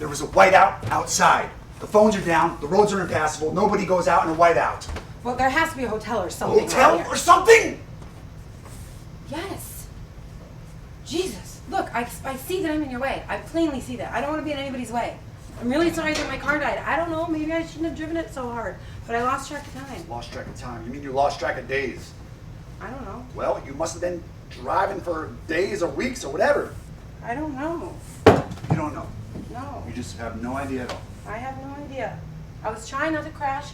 There was a whiteout outside. The phones are down, the roads are impassable, nobody goes out in a whiteout. Well, there has to be a hotel or something. Hotel or something? Yes. Jesus. Look, I see that I'm in your way. I plainly see that. I don't want to be in anybody's way. I'm really sorry that my car died. I don't know, maybe I shouldn't have driven it so hard. But I lost track of time. Lost track of time? You mean you lost track of days? I don't know. Well, you must have been driving for days or weeks or whatever. I don't know. You don't know? No. You just have no idea at all. I have no idea. I was trying not to crash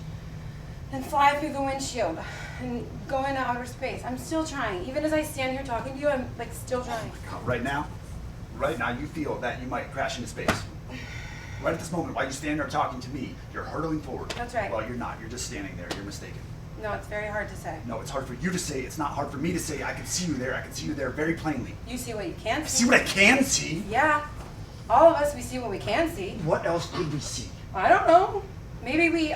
and fly through the windshield and go into outer space. I'm still trying. Even as I stand here talking to you, I'm like still trying. Oh my God. Right now you feel that you might crash into space. Right at this moment, while you stand there talking to me, you're hurtling forward. That's right. Well, you're not. You're just standing there. You're mistaken. No, it's very hard to say. No, it's hard for you to say. It's not hard for me to say. I can see you there. I can see you there very plainly. You see what you can I see. see what I can see. Yeah. All of us, we see what we can see. What else could we see? I don't know. Maybe we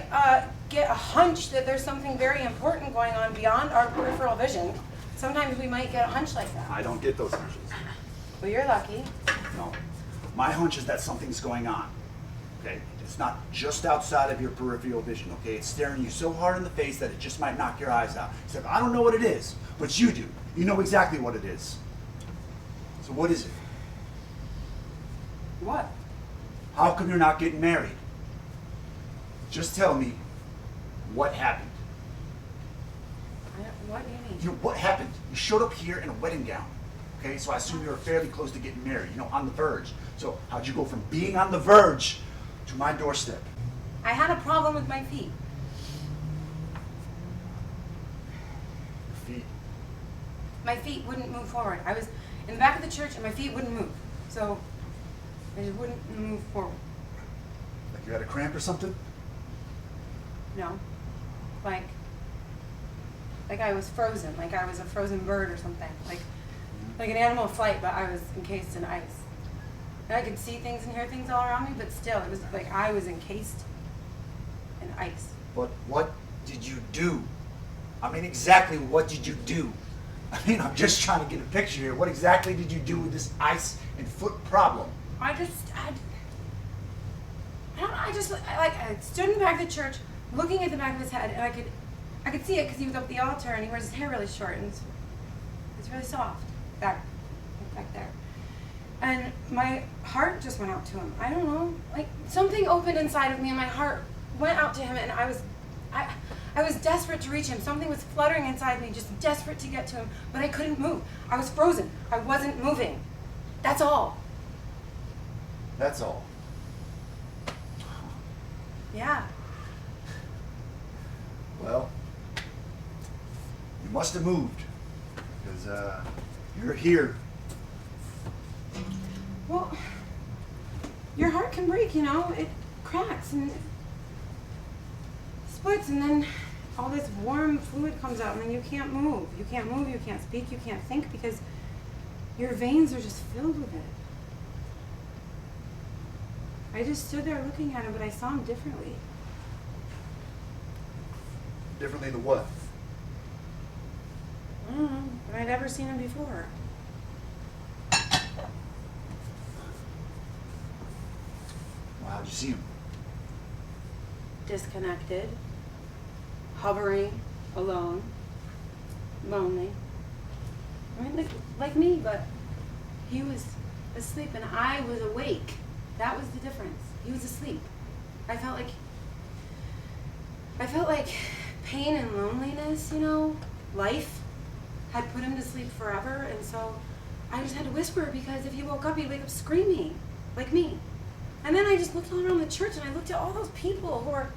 get a hunch that there's something very important going on beyond our peripheral vision. Sometimes we might get a hunch like that. I don't get those hunches. Well, you're lucky. No. My hunch is that something's going on. Okay? It's not just outside of your peripheral vision, okay? It's staring you so hard in the face that it just might knock your eyes out. Except I don't know what it is, but you do. You know exactly what it is. So what is it? What? How come you're not getting married? Just tell me what happened. What do you mean? You know, what happened? You showed up here in a wedding gown. Okay, so I assume you were fairly close to getting married, you know, on the verge. So how'd you go from being on the verge to my doorstep? I had a problem with my feet. Your feet. My feet wouldn't move forward. I was in the back of the church and my feet wouldn't move. So they just wouldn't move forward. Like you had a cramp or something? No. Like I was frozen, like I was a frozen bird or something. Like an animal of flight, but I was encased in ice. And I could see things and hear things all around me, but still, it was like I was encased in ice. But what did you do? I mean, exactly what did you do? I mean, I'm just trying to get a picture here. What exactly did you do with this ice and foot problem? I stood in the back of the church, looking at the back of his head, and I could see it because he was up the altar and he wears his hair really short and it's really soft back there. And my heart just went out to him. I don't know, like something opened inside of me and my heart went out to him, and I was desperate to reach him. Something was fluttering inside me, just desperate to get to him, but I couldn't move. I was frozen. I wasn't moving. That's all. That's all. Yeah. Well, you must have moved, because you're here. Well, your heart can break, you know. It cracks and splits, and then all this warm fluid comes out, and then you can't move. You can't move, you can't speak, you can't think, because your veins are just filled with it. I just stood there looking at him, but I saw him differently. Differently than what? I don't know, but I'd never seen him before. Well, how'd you see him? Disconnected, hovering, alone, lonely. I mean, like me, but he was asleep and I was awake. That was the difference. He was asleep. I felt like pain and loneliness, you know, life had put him to sleep forever, and so I just had to whisper, because if he woke up, he'd wake up screaming, like me. And then I just looked all around the church and I looked at all those people who are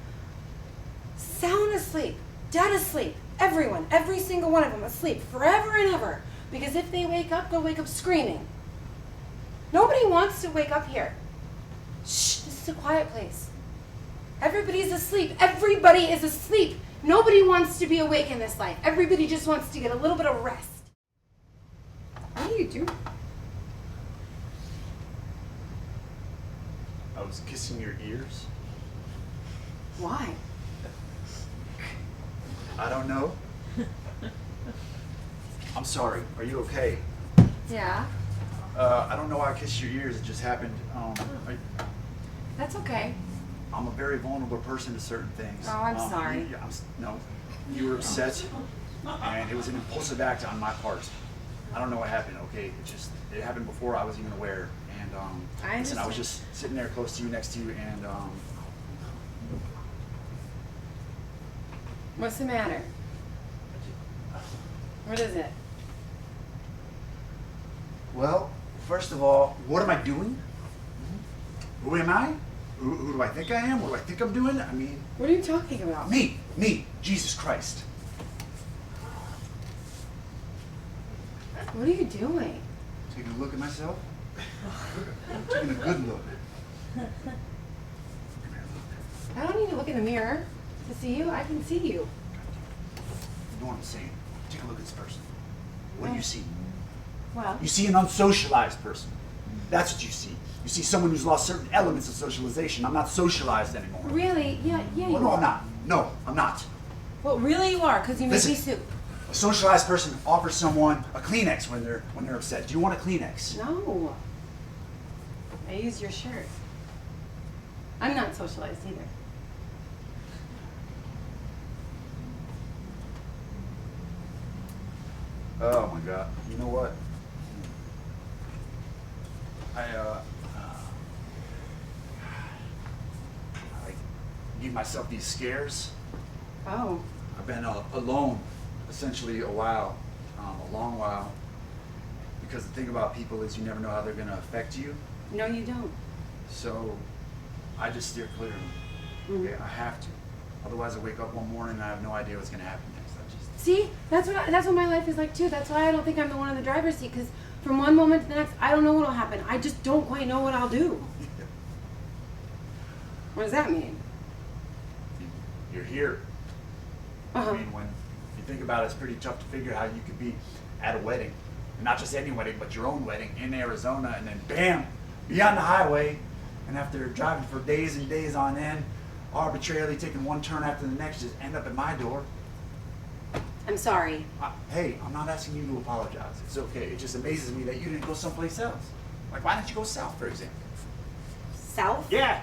sound asleep, dead asleep, everyone, every single one of them asleep forever and ever, because if they wake up, they'll wake up screaming. Nobody wants to wake up here. Shh, this is a quiet place. Everybody's asleep. Everybody is asleep. Nobody wants to be awake in this life. Everybody just wants to get a little bit of rest. What are you doing? I was kissing your ears. Why? I don't know. I'm sorry. Are you okay? Yeah. I don't know why I kissed your ears. It just happened. That's okay. I'm a very vulnerable person to certain things. Oh, I'm sorry. No, you were upset, and it was an impulsive act on my part. I don't know what happened, okay? It happened before I was even aware. And listen, I was just sitting there close to you, next to you, and What's the matter? What is it? Well, first of all, what am I doing? Who am I? Who do I think I am? What do I think I'm doing? I mean... What are you talking about? Me, Jesus Christ. What are you doing? Taking a look at myself? Taking a good look. I don't need to look in the mirror to see you. I can see you. You know what I'm saying? Take a look at this person. What do you see? Well, You see an unsocialized person. That's what you see. You see someone who's lost certain elements of socialization. I'm not socialized anymore. really? Yeah, you Oh, no, are. I'm not. No, I'm not. Well, really you are, because you make Listen. me soup. A socialized person offers someone a Kleenex when they're upset. Do you want a Kleenex? No. I used your shirt. I'm not socialized either. Oh my God. You know what? I give myself these scares. Oh. I've been alone essentially a while, a long while. Because the thing about people is you never know how they're going to affect you. No, you don't. So I just steer clear of them. Okay, I have to. Otherwise I wake up one morning and I have no idea what's going to happen next. See, that's what my life is like too. That's why I don't think I'm the one in the driver's seat, because from one moment to the next, I don't know what'll happen. I just don't quite know what I'll do. What does that mean? You're here. Uh-huh. I mean, when you think about it, it's pretty tough to figure how you could be at a wedding. And not just any wedding, but your own wedding in Arizona, and then bam, be on the highway, and after driving for days and days on end, arbitrarily taking one turn after the next, just end up at my door. I'm sorry. Hey, I'm not asking you to apologize. It's okay. It just amazes me that you didn't go someplace else. Like, why didn't you go south, for example? South? Yeah,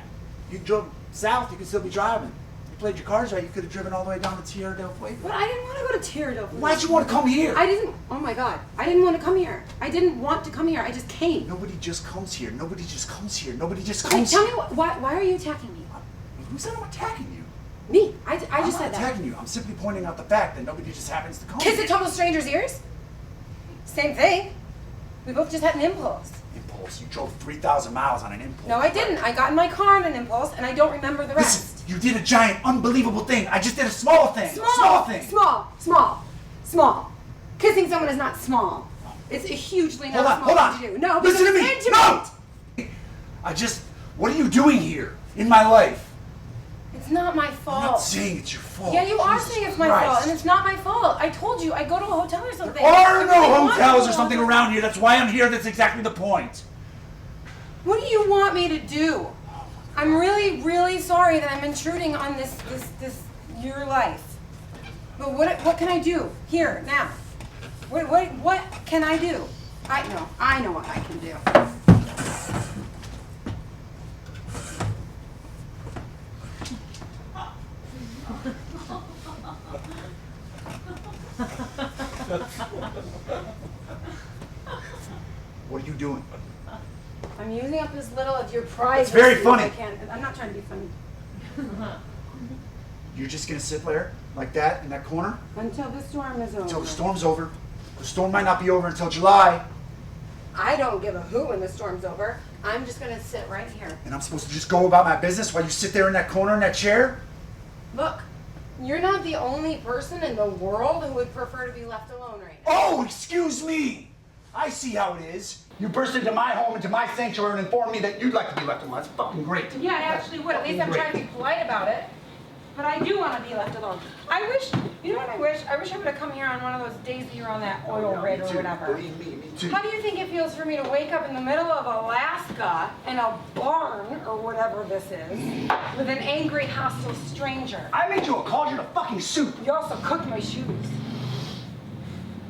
you drove south, you could still be driving. You played your cards right, you could have driven all the way down to Tierra del Fuego. But I didn't want to go to Tierra del Fuego. Why'd you want to come here? I didn't. Oh my God. I didn't want to come here. I didn't want to come here. I just came. Nobody just comes here. Nobody just comes here. Nobody just Okay, comes tell here. me why are you attacking me? Who said I'm attacking you? Me. I I'm just not said that. attacking you. I'm simply pointing out the fact that nobody just happens to come Kiss here. a total stranger's ears? Same thing. We both just had an impulse. Impulse. You drove 3,000 miles on an impulse. No, I didn't. I got in my car on an impulse, and I don't remember the rest. Listen, you did a giant, unbelievable thing. I just did a small thing. A small thing. Small. Kissing someone is not small. It's a hugely not Hold small on. thing to do. No, Listen to because me. it's intimate. No. What are you doing here in my life? It's not my I'm fault. not saying it's your fault. Yeah, you are Jesus saying it's my Christ. fault, and it's not my fault. I told you, I go to a hotel or something. There are I no really want to hotels go or something on. around here. That's why I'm here. That's exactly the point. What do you want me to do? I'm really, really sorry that I'm intruding on this your life. But what can I do here now? What can I do? I know what I can do. What are you doing? I'm using up as little of your pride. It's very as funny. I can. I'm not trying to be funny. You're just gonna sit there like that in that corner Until the storm is over. until the storm's over. The storm might not be over until July, I don't give a hoot when the storm's over. I'm just gonna sit right here. and I'm supposed to just go about my business while you sit there in that corner in that chair? Look, you're not the only person in the world who would prefer to be left alone right now. Oh, excuse me! I see how it is. You burst into my home, into my sanctuary, and informed me that you'd like to be left alone. That's fucking great. Yeah, I actually would. At least I'm trying to be polite about it. But I do want to be left alone. I wish, you know what I wish? I wish I would have come here on one of those days that you were on that oil rig or whatever. Believe me too. How do you think it feels for me to wake up in the middle of Alaska in a barn or whatever this is with an angry, hostile stranger? I made you a cauldron of fucking soup. You also cooked my shoes.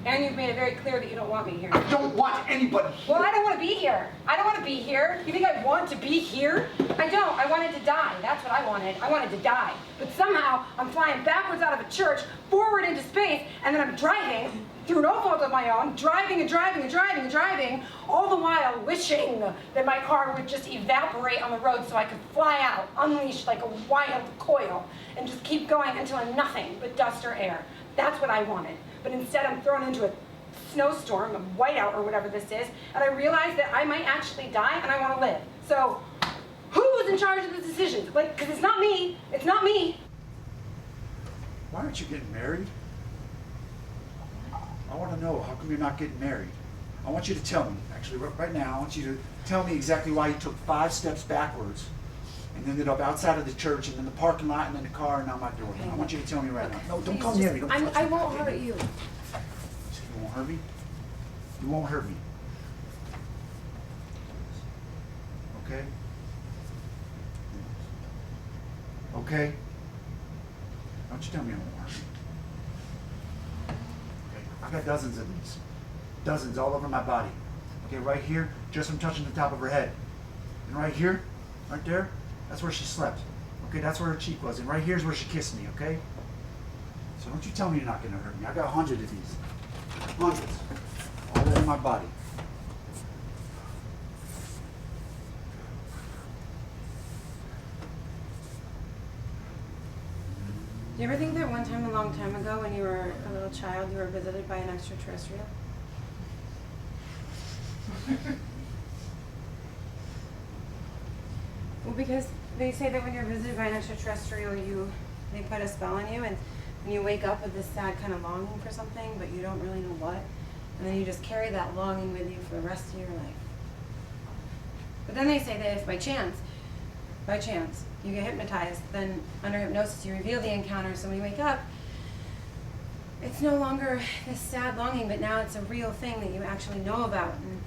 And you've made it very clear that you don't want me here. I don't want anybody here. Well, I don't want to be here. I don't want to be here. You think I want to be here? I don't. I wanted to die. That's what I wanted. I wanted to die. But somehow, I'm flying backwards out of a church, forward into space, and then I'm driving, through no fault of my own, driving and driving and driving and driving, all the while wishing that my car would just evaporate on the road so I could fly out, unleashed like a wild coil, and just keep going until I'm nothing but dust or air. That's what I wanted. But instead I'm thrown into a snowstorm, a whiteout or whatever this is, and I realize that I might actually die and I want to live. So, who's in charge of the decisions? Like, because it's not me. It's not me. Why aren't you getting married? I want to know, how come you're not getting married? I want you to tell me, actually, right now, I want you to tell me exactly why you took 5 steps backwards and ended up outside of the church and then the parking lot and then the car and out my door. Okay. I want you to tell me right now. No, don't Please come near me. Don't touch me. I won't hurt you. You say you won't hurt me? You won't hurt me. Okay? Okay? Don't you tell me I won't hurt you. Okay? I've got dozens of these. Dozens all over my body. Okay, right here, just from touching the top of her head. And right here, right there, that's where she slept. Okay, that's where her cheek was. And right here's where she kissed me, okay? So don't you tell me you're not gonna hurt me. I got 100 of these. Hundreds. All over my body. Do you ever think that one time, a long time ago, when you were a little child, you were visited by an extraterrestrial? Well, because they say that when you're visited by an extraterrestrial, they put a spell on you, and you wake up with this sad kind of longing for something, but you don't really know what, and then you just carry that longing with you for the rest of your life. But then they say that if by chance, you get hypnotized, then under hypnosis you reveal the encounter, so when you wake up, it's no longer this sad longing, but now it's a real thing that you actually know about. And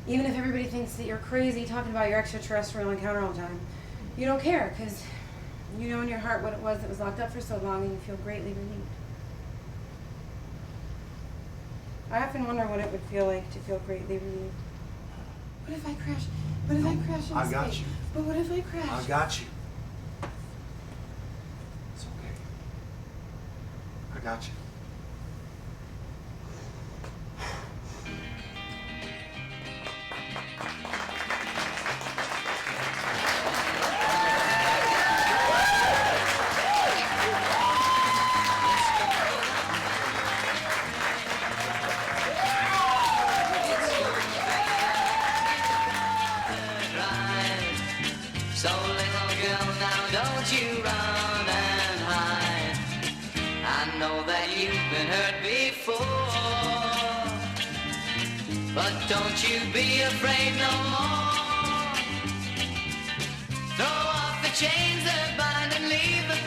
even if everybody thinks that you're crazy talking about your extraterrestrial encounter all the time, you don't care, because you know in your heart what it was that was locked up for so long, and you feel greatly relieved. I often wonder what it would feel like to feel greatly relieved. What if I crash? What if I crash in I got space? you. But what if I crash? I got you. It's okay. I got you. So little girl, now don't you run and hide. I know that you've been hurt before, but don't you be afraid no more. Throw off the chains that bind and leave the